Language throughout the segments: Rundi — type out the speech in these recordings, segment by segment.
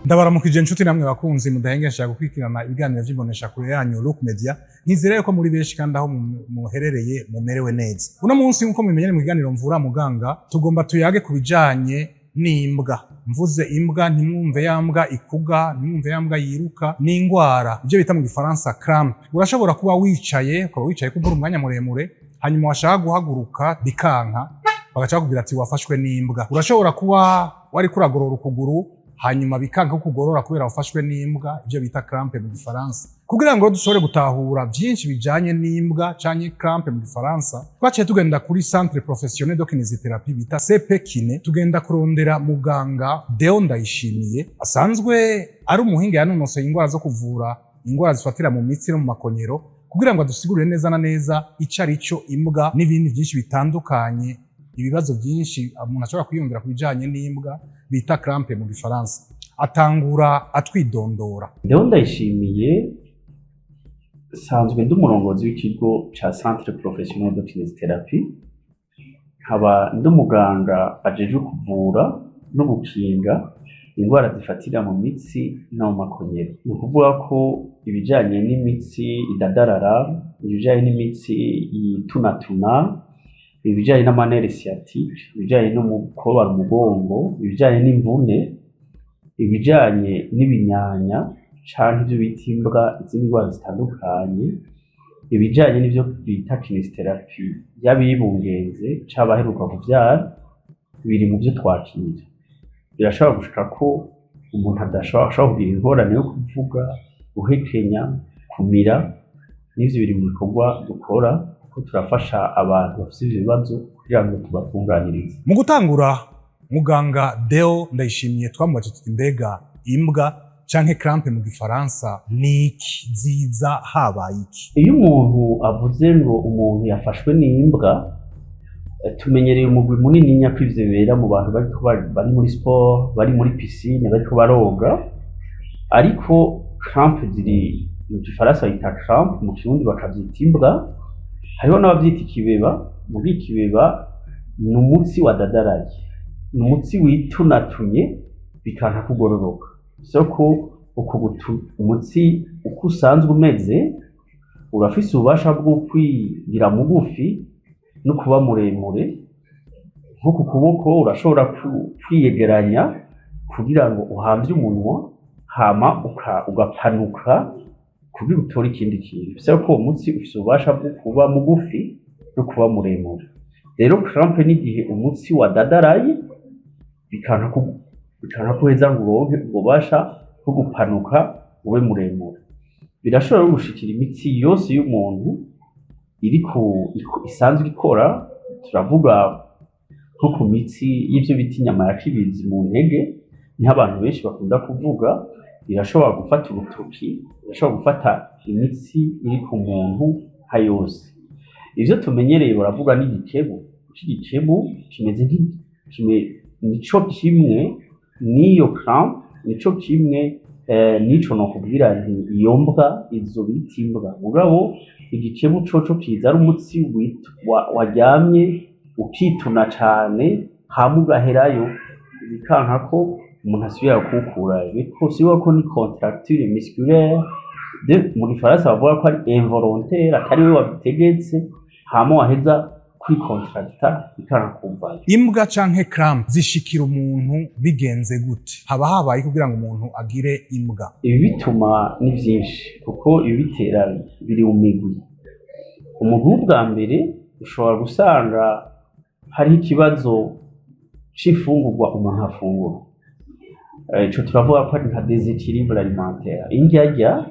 Ndabaramukije inshuti namwe bakunzi mudahengesha gukwikirana ibiganiro vy'imbonesha kure yanyu Look Media. Nizere ko muri beshi kandi aho muherereye mumerewe neza. Uno munsi nkuko mumenyere mu kiganiro Mvura Muganga tugomba tuyage kubijanye n'imbwa. Mvuze imbwa ntimwumve yambwa ikuga, ntimwumve yambwa yiruka, n'ingwara ivyo bita mu Gifaransa cramp. Urashobora kuba wicaye kubura umwanya muremure hanyuma washaka guhaguruka bikanka bagaca bakubwira ati wafashwe n'imbwa. Urashobora kuba wari kuragorora ukuguru hanyuma bikanka kugorora kubera wafashwe n'imbwa, ivyo bita cramp mu Gifaransa. Kugira ngo dushobore gutahura byinshi bijanye n'imbwa canke cramp mu Gifaransa, twaciye tugenda kuri Centre Professionnel de Kinésithérapie bita CP Kiné, tugenda kurondera muganga Deo Ndayishimiye asanzwe ari umuhinga yanonosoye ingwara zo kuvura ingwara zifatira mu mitsi no mu makonyero, kugira ngo adusigurire neza na neza ico arico imbwa n'ibindi byinshi bitandukanye, ibibazo byinshi umuntu ashobora kwiyumvira ku bijanye n'imbwa bita cramp mu Gifaransa. Atangura atwidondora. Deo Ndayishimiye sanzwe ndi umurongozi w'ikigo ca Centre Professionnel de Kinésithérapie, nkaba ndi umuganga ajejwe kuvura no gukinga ingwara zifatira mu mitsi no mu makonyero. Ni ukuvuga ko ibijanye n'imitsi idadarara, ibijanye n'imitsi yitunatuna, ibijanye n'amanere sciatique, ibijanye no mu kubabara umugongo, ibijanye n'imvune, ibijanye n'ibinyanya canke ivyo bita imbwa, izindi ndwara zitandukanye, ibijanye n'ivyo bita kinésithérapie y'abibungenze canke abaheruka kuvyara, biri mu vyo twakira. Birashobora gushika ko umuntu adashobora kugira ingorane yo kuvuga, guhekenya, kumira, n'ivyo biri mu bikorwa dukora, ko turafasha abantu bafite ivyo bibazo kugira ngo tubatunganirize. Mu gutangura muganga Deo Ndayishimiye twamubaje tuti mbega imbwa canke cramp mu Gifaransa niki, ziza habaye iki? Iyo umuntu avuze ngo umuntu yafashwe n'imbwa, tumenyereye umugwi munini nyako ivyo bibera mu bantu bari muri sport, bari muri piscine, bariko baroga, ariko cramp ziri mu Gifaransa bita cramp, mu Kirundi bakavyita imbwa. Hariho n'abavyita ikibeba. Muri ikibeba ni umutsi wadadaraye, ni umutsi witunatunye bikanka kugororoka. Soko umutsi uko usanzwe umeze urafise ububasha bwo kwigira mugufi no kuba muremure. Nko ku kuboko urashobora kwiyegeranya kugira ngo uhamvye umunwa hama ugapanuka kugira utore ikindi kintu. Bisaba ko umutsi ufise ububasha bwo kuba mugufi no kuba muremure. Rero cramp ni igihe umutsi wadadaraye bikanka kuheza ngo uronke ububasha bwo gupanuka ube muremure. Birashobora gushikira imitsi yose y'umuntu isanzwe ikora. Turavuga nko ku mitsi y'ivyo bita inyama ya kibizi mu ntege, niho abantu benshi bakunda kuvuga. Birashobora gufata urutoki, birashobora gufata imitsi iri ku muntu nka yose. Ivyo tumenyereye baravuga n'igikebu. Igikebu kimeze nico kimwe n'iyo cramp, nico kimwe nico nokubwira nti iyo mbwa izo bita imbwa. Mugabo igikebu coco kiza ari umutsi waryamye ukituna cane hama ugaherayo bikanka ko umuntu asubira kuwukurayo. Bikosiba ko ni contracture musculaire, mu Gifaransa bavuga ko ari involontaire, atari we wabitegetse hama waheza kwikontracta bikanka kumvayo. Imbwa canke cramp zishikira umuntu bigenze gute? Haba habaye kugira ngo umuntu agire imbwa? Ibi bituma ni vyinshi, kuko ibitera biri mu migwi. Umugwi bwa mbere ushobora gusanga hari ikibazo c'ifungurwa umuntu afungura. Ico turavuga ko ari nka déséquilibre alimentaire. Indyarya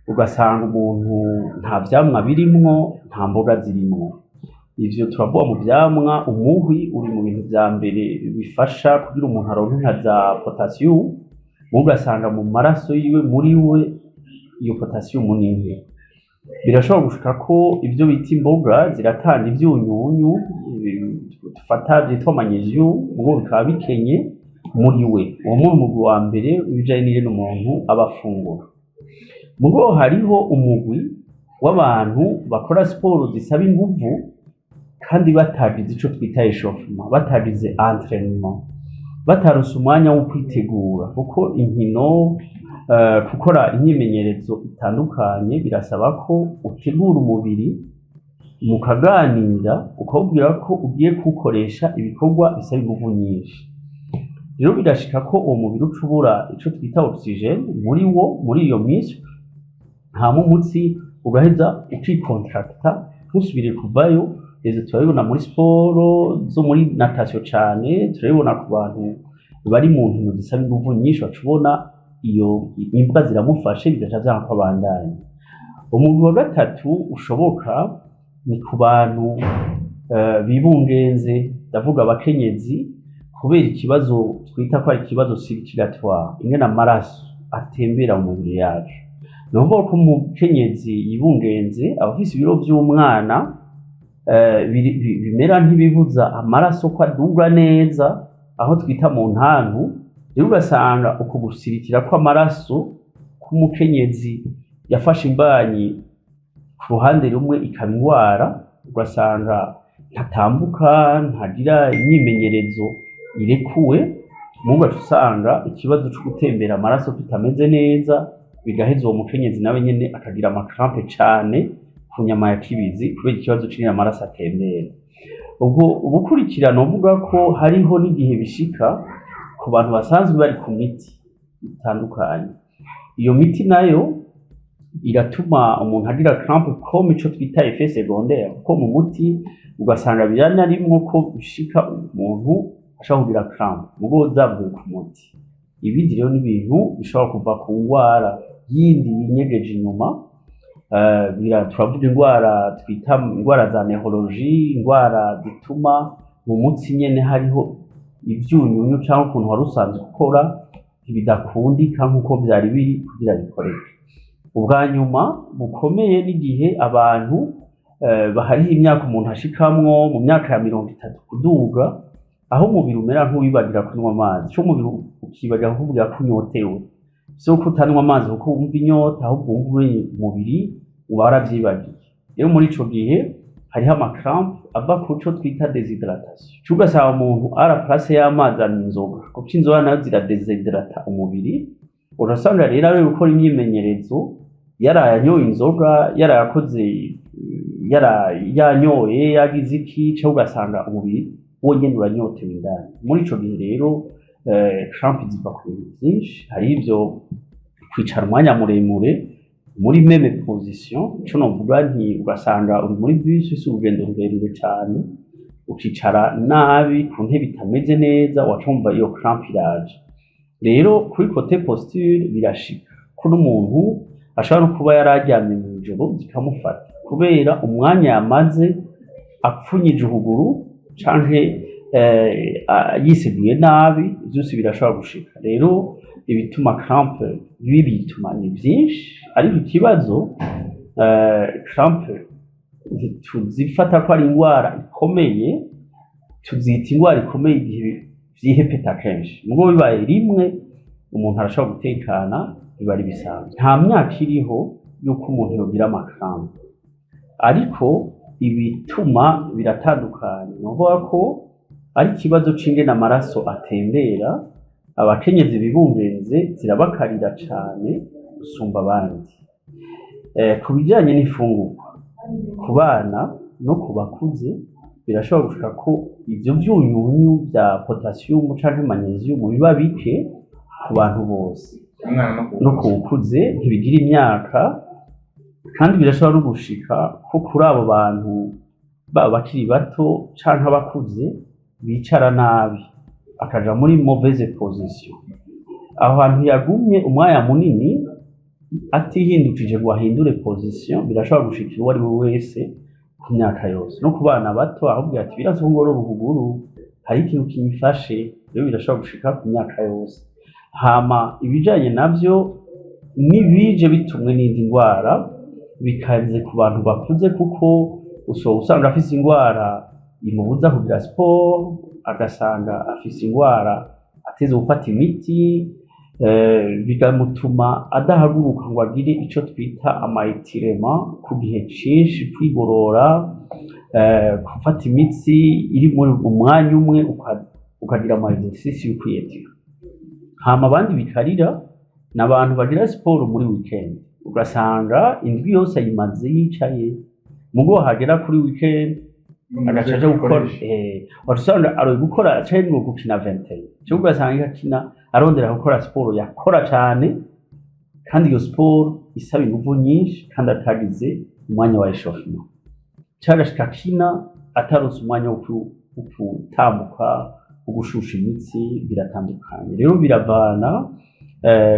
ugasanga umuntu nta vyamwa birimwo, nta mboga zirimwo. Ivyo turavuga mu vyamwa, umuhwi uri mu bintu vya mbere bifasha kugira umuntu aronke nka za potassium, ugasanga mu maraso yiwe muri we iyo potassium ni nke. Birashobora gushika ko ivyo bita imboga ziratanga ivyunyunyu dufata vyitwa magnesium, ubwo bikaba bikenye muri we. Uwo mugwi wa mbere ubijanye n'ingene umuntu aba afungura. Mugo hariho umugwi w'abantu bakora siporo zisaba inguvu kandi batagize ico twita échauffement, batagize entraînement. batarose umwanya wo kwitegura, kuko inkino gukora imyimenyerezo itandukanye birasaba ko utegura umubiri mukaganira ukawubwira ko ugiye kuwukoresha ibikorwa bisaba inguvu nyinshi. Rero birashika ko uwo mubiri uca ubura ico twita oxygene muri iyo minsi, hama umutsi ugaheza ukikontracta ntusubire kuvayo. Ivyo turabibona muri siporo zo muri natation cane, turabibona ku bantu bari mu nkino zisaba inguvu nyinshi, baca ubona iyo imbwa ziramufashe bigaca vyanka ko abandanya. Umugwi wa gatatu ushoboka ni ku bantu bibungenze, ndavuga abakenyezi, kubera ikibazo twita ko ari ikibazo circulatoire, ingene amaraso atembera mu mubiri yacu. Numva ko umukenyezi yibungenze aba afise ibiro vy'umwana bimera ntibibuza amaraso ko aduga neza, aho twita mu ntantu. Rero ugasanga uko gusirikira kw'amaraso k'umukenyezi yafashe imbanyi ku ruhande rumwe ikaba ingwara, ugasanga ntatambuka, ntagira imyimenyerezo irekuwe, mugaca usanga ikibazo cyo gutembera amaraso kitameze neza, bigaheza uwo mukenyezi nawe nyene akagira amakrampe cane ku nyama ya kibizi kubera ikibazo c'ingene amaraso atembera. Ubwo ubukurikirano uvuga ko hariho n'igihe bishika ku bantu basanzwe bari ku miti itandukanye. Iyo miti nayo iratuma umuntu agira crampe comme ico twita effet secondaire, kuko mu muti ugasanga biranarimwo ko bishika umuntu ashobora kugira crampe mugo zavuye ku muti. Ibindi rero n'ibintu bishobora kuva ku ngwara yindi yinyegeje inyuma, turavuga ingwara twita ingwara za neurologie, ingwara zituma mu mutsi nyene hariho ivyunyunyu canke ukuntu wari usanzwe ukora ntibidakundika nk'uko vyari biri kugira bikoreke. Ubwa nyuma bukomeye n'igihe abantu hariho imyaka umuntu ashikamwo mu myaka ya 30 kuduga, aho umubiri umera nk'uwibagira kunywa amazi, cyo umubiri ukibagira kuvuga ko unyotewe, so ko utanywa amazi kuko wumva inyota, ahubwo wumva umubiri uba waravyibagiye. Rero muri ico gihe hariho amacrampe ava ku co twita déshydratation. Ugasanga umuntu ara place y'amazi anywa inzoga, kuko inzoga nayo ziradéshydrata umubiri. Urasanga rero ari gukora imyimenyerezo yarayanyoye inzoga, yarayakoze, yanyoye, yagize iki, cyo ugasanga umubiri wonyene uranyotewe indani. Muri ico gihe rero crampe ziva ku bintu vyinshi, hari ivyo kwicara umwanya muremure muri meme position, ico novuga nti ugasanga uri muri bus ufise urugendo rurerure cane, ukicara nabi ku ntebe itameze neza, wacumva iyo crampe iraje. Rero kuri côté posture birashika ko n'umuntu ashobora no kuba yararyamye mu ijoro zikamufata kubera umwanya yamaze apfunyije ukuguru canke yiseguye nabi, vyose birashobora gushika. Rero ibituma crampe bituma ni vyinshi, ariko ikibazo crampe tuzifata ko ari ingwara ikomeye, tuzita ingwara ikomeye igihe vyihepeta kenshi. Mugo bibaye rimwe umuntu arashobora gutekana, biba ari bisanzwe. Nta myaka iriho yuko umuntu yogira amacrampe, ariko ibituma biratandukanye. Nuvuga ko ari ikibazo c'ingene amaraso atembera. Abakenyezi bibungenze zirabakarira cane gusumba abandi. Ku bijanye n'ifungurwa, ku bana no ku bakuze birashobora gushika ko ivyo vyunyunyu vya potassium canke magnesium biba bike ku bantu bose, no kukuze ntibigira imyaka. Kandi birashobora no gushika ko kuri abo bantu bakiri bato canke abakuze bicara nabi, akaja muri mauvaise position. Aho hantu yagumye umwanya munini atihindukije ngo ahindure position, birashobora gushikira uwo ari we wese ku myaka yose. No ku bana bato ahubwo ati biraza ngorora ukuguru, hari ikintu kimifashe, rero birashobora gushika ku myaka yose. Hama ibijanye navyo nibije bitumwe n'indi ngwara bikaze ku bantu bakuze, kuko usanga afise ingwara imubuza kugira sport, agasanga afise ingwara ateze gufata imiti, bikamutuma adahaguruka ngo agire ico twita amayitirema ku gihe cinshi, kwigorora, gufata imitsi iri mu mwanya umwe ukagira ama exercice yo kwiyetira. Hama abandi bikarira n'abantu bagira siporo muri weekend ugasanga indwi yose ayimaze yicaye mugo hagera kuri weekend agacaje gukora wasanga ari gukora cyane ngo gukina 20 cyo ugasanga akina arondera gukora siporo yakora cyane kandi iyo siporo isaba ingufu nyinshi kandi atagize umwanya wa eshofima cyagashika kina atarose umwanya wo gutambuka ugushusha imitsi biratandukanye rero biravana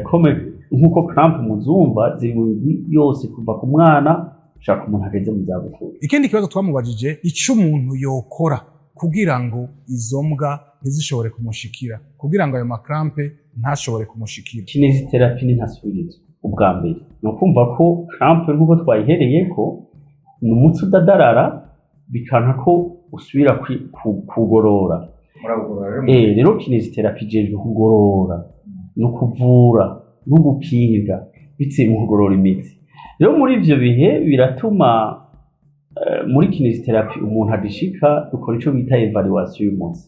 kome nkuko cramp muzumva ziri yose kuva ku mwana shaka umuntu ageze mu zabukuru. Ikindi kibazo twamubajije ico umuntu yokora kugira ngo izo mbwa ntizishobore kumushikira kugira ngo ayo makrampe ntashobore kumushikira. Kinesitherapy ni ntasubirizo ubwa mbere no kumva ko cramp nkuko twayihereyeko ni umutsi udadarara bikanka ko usubira kugorora. Rero kinesitherapy jejwe kugorora no kuvura no gukinga bitse mu kugorora imitsi. Rero muri ivyo bihe biratuma muri kinesitherapy umuntu agishika dukora ico bita evaluation y'umunsi.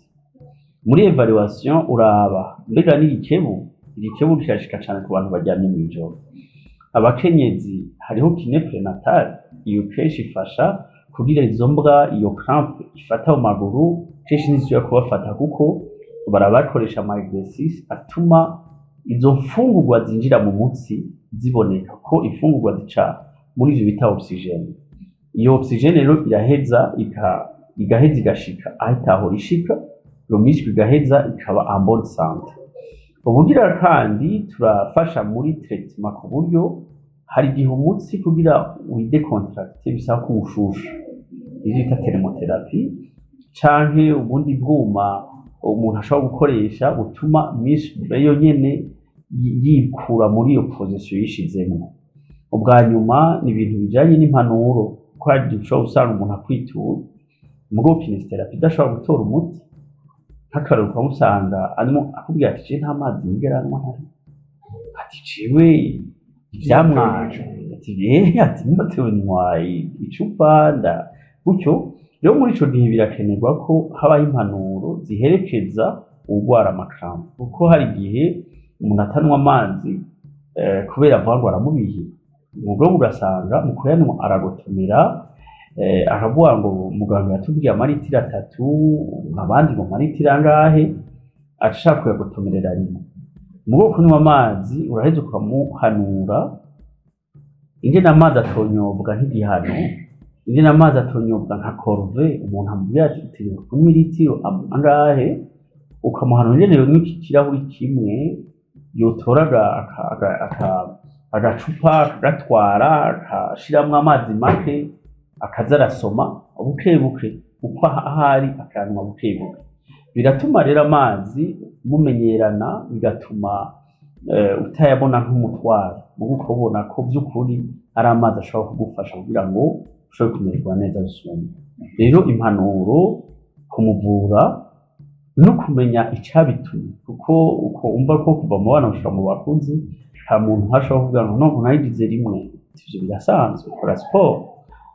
Muri evaluation uraba mbega n'igikebu kirashika cyane ku bantu bajyanye mu ijoro. Abakenyezi hariho kine prenatal iyo keshi ifasha kugira izo mbwa iyo cramp ifata mu maguru keshi nizo kubafata kuko barabakoresha ama exercice atuma izo mfungurwa zinjira mu mutsi ziboneka ko ifungurwa zica muri ivyo bita oxygene. Iyo oxygene rero iraheza igaheza igashika ahitaho ishika lomiswi igaheza ikaba en bonne santé. Ubugira kandi turafasha muri treatment ku buryo hari igihe umutsi kugira widecontracte bisaba kuwushusha bita thermotherapy canke ubundi bwuma umuntu ashobora gukoresha butuma muscle yo nyene yikura muri iyo position yishizemo. Ubwa nyuma ni ibintu bijanye n'impanuro ko hari ushobora usanga umuntu akwitura mugo kinesitherapy idashobora gutora umuti hakaruka musanga arimo akubwira ati nta mazi ngeranwa hari ati ciwe ivyamwaje ati ndotewe nywaye icupa nda gutyo. Rero muri ico gihe birakenerwa ko habaho impanuro ziherekeza urwara amakramp kuko hari igihe umuntu atanwa amazi kubera avangwa aramubihi ubwo ugasanga mu kuyanwa aragotomera aravuga ngo muganga yatubwiye amaritiro 3 abandi ngo amaritiro angahe ashaka kuyagotomerera rimwe mugo kunywa amazi uraheze ukamuhanura ingene amazi atonyobwa nk'igihano ingene amazi atonyobwa nka corve umuntu amubwira ati kunywa litiro angahe ukamuhanura ingene n'iki kirahuri kimwe yotoraga agacupa gatwara akashiramwe amazi make akaza arasoma bukebuke uko ahari akanwa bukebuke. Biratuma rero amazi mumenyerana bigatuma utayabona nk'umutwaro mugo ukabona ko by'ukuri ari amazi ashobora kugufasha kugira ngo ushobore kumererwa neza gusumba. Rero impanuro kumuvura no kumenya icyabitumye kuko uko umva ko kuva mu bana gushika mu bakuzi nta muntu hashobora kuvuga ngo no nayigize rimwe ivyo birasanzwe kora sport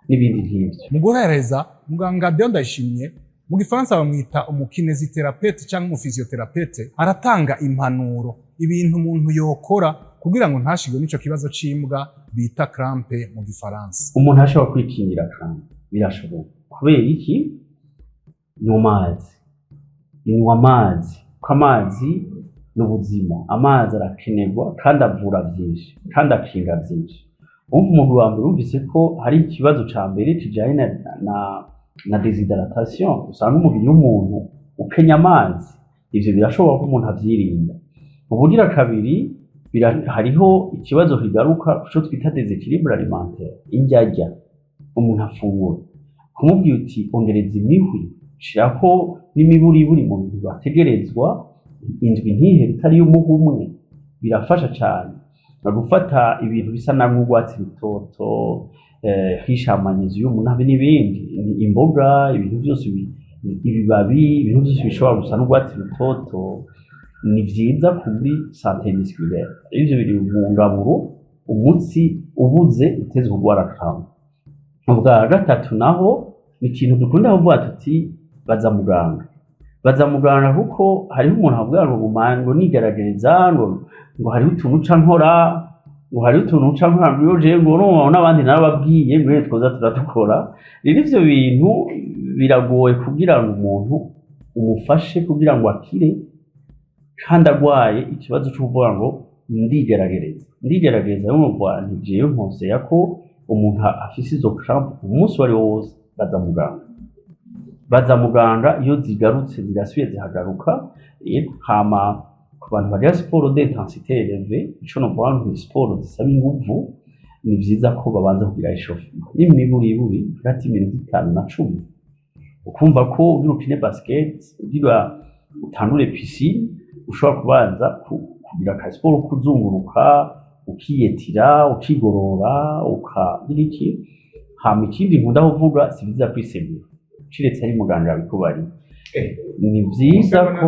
n'ibindi nk'ivyo. Mu guhereza muganga Deo Ndayishimiye mu gifaransa bamwita umukinesitherapete cyangwa umuphysiotherapete aratanga impanuro ibintu umuntu yokora kugira ngo ntashigwe n'ico kibazo c'imbwa bita crampe mu gifaransa. Umuntu ashobora kwikingira crampe birashoboka kubera iki nywa amazi ko amazi n'ubuzima amazi arakenerwa kandi avura byinshi kandi akinga byinshi. Umuntu wa mbere umvise ko hari ikibazo ca mbere kijanye na déshydratation usanga umubiri w'umuntu ukenya amazi ivyo birashoboka ko umuntu avyirinda. Ubugira kabiri hariho ikibazo kigaruka cyo twita déséquilibre alimentaire injyajya umuntu afungura kumubwira uti ongereza imihwi shirako n'imiburi buri mu bintu bategerezwa indwi ntihe bitari y'umuhumwe birafasha cyane no gufata ibintu bisa na nk'urwatsi rutoto hishamanyije y'umuntu n'ibindi imboga ibintu byose ibibabi ibintu byose bishobora gusa n'urwatsi rutoto ni vyiza kuri santé musculaire. Ivyo biri mu ngaburo umutsi ubuze uteze kugwara cramp. Ubwa gatatu naho ni ikintu dukunda kuvuga tuti baza muganga baza muganga kuko hariho umuntu avuga ngo nigerageza ngo hariho utuntu ca nkora ngo hariho utuntu ca nkora ngo je ngo n'abandi narababwiye ngo twoza turadukora. Rero ivyo bintu biragoye kugira ngo umuntu umufashe kugira ngo akire kandi agwaye ikibazo cyo kuvuga ngo ndigerageza n'umva ntijeyo nkosea ko umuntu afise izo cramp umunsi wari wose baza muganga iyo zigarutse zirasubiye zihagaruka. Hama ku bantu bagira sport d'intensité élevée ico no kuvuga ngo sport zisaba inguvu ni vyiza ko babanza kugira échauffement y'imiburiburi hagati y'iminuta 5 na 10 ukumva ko ugira ukine basket ugira utangure piscine ushobora kubanza kugira ka sport kuzunguruka ukiyetira ukigorora ukagira iki. Hama ikindi nkunda kuvuga si vyiza kwisegura ciretse ari muganga bikubari ni vyiza ko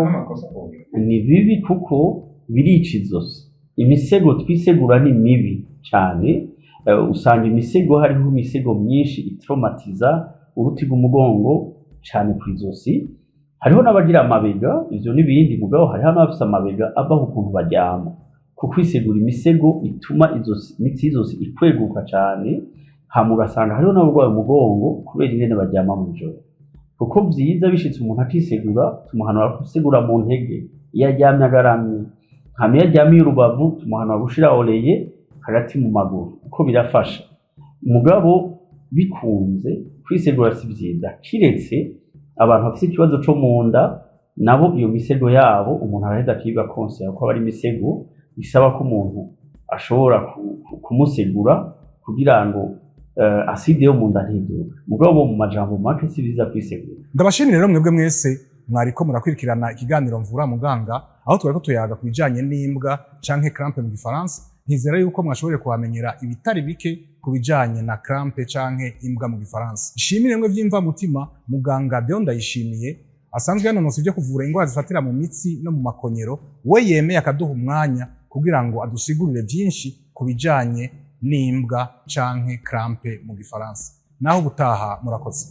ni bibi kuko birica izosi. Imisego twisegura ni mibi cyane, usanga imisego hariho imisego myinshi itraumatiza uruti rw'umugongo cyane ku izosi. Hariho n'abagira amabega ivyo n'ibindi mugabo hariho n'abafise amabega ava ku kuntu baryama kuko kwisegura imisego ituma izosi imitsi y'izosi ikweguka cyane. Hama ugasanga hariho n'abarwaye umugongo kubera ingene baryama mu ijoro kuko vyiza bishitse umuntu atisegura tumuhanura gusegura mu ntege iyo aryamye agaramye. Hama iyo aryamiye urubavu tumuhanura gushira oreye hagati mu maguru uko birafasha. Mugabo bikunze kwisegura si vyiza kiretse abantu bafite ikibazo cyo mu nda nabo iyo misego yabo umuntu araheza akiga konsera ko ari imisego isaba ko umuntu ashobora kumusegura kugira ngo aside yo mu nda ntiduka. Mugabo mu majambo make si vyiza kwisegura. Ndabashimira rero mwebwe mwese mwariko murakwirikirana ikiganiro Mvura Muganga aho twariko tuyaga kubijanye n'imbwa canke crampe mu Gifaransa. Ntizera yuko mwashoboye kuhamenyera ibitari bike kubijanye na crampe canke imbwa mu Gifaransa. Ishimire mwe vyimva mutima muganga Deo Ndayishimiye asanzwe yanonosa ivyo kuvura ingwara zifatira mu mitsi no mu makonyero. We yemeye akaduha umwanya kugira ngo adusigurire vyinshi kubijanye n'imbwa canke crampe mu Gifaransa. Naho gutaha murakoze.